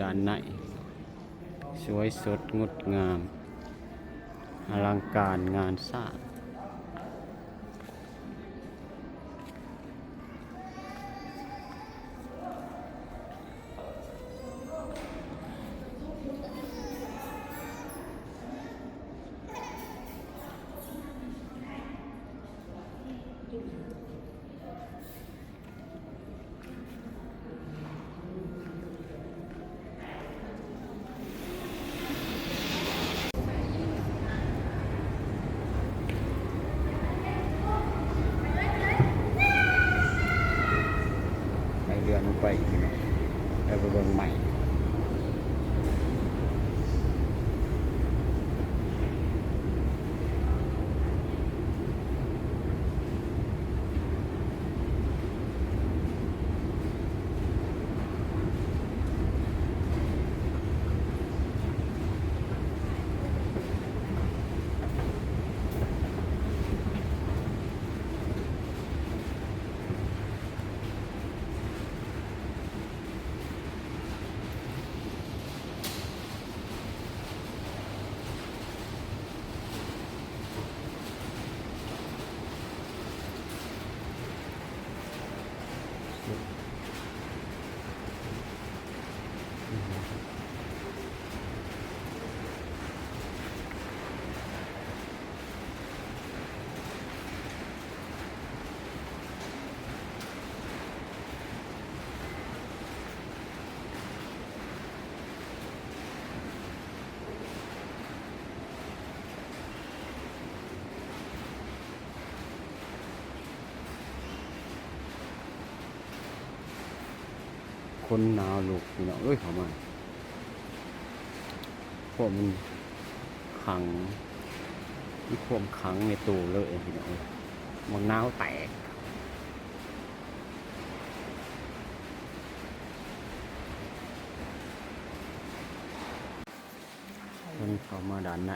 ด้านในสวยสดงดงามอลังการงานสร้างเดือนไปพี่น้องแล้วไปเบิ่งใหม่คนหนาวลูกพี่น้องเข้ามาพวกมันขังมีความขังในตู้เลยพี่น้องมันหนาวแตกคนเข้ามาด้านใน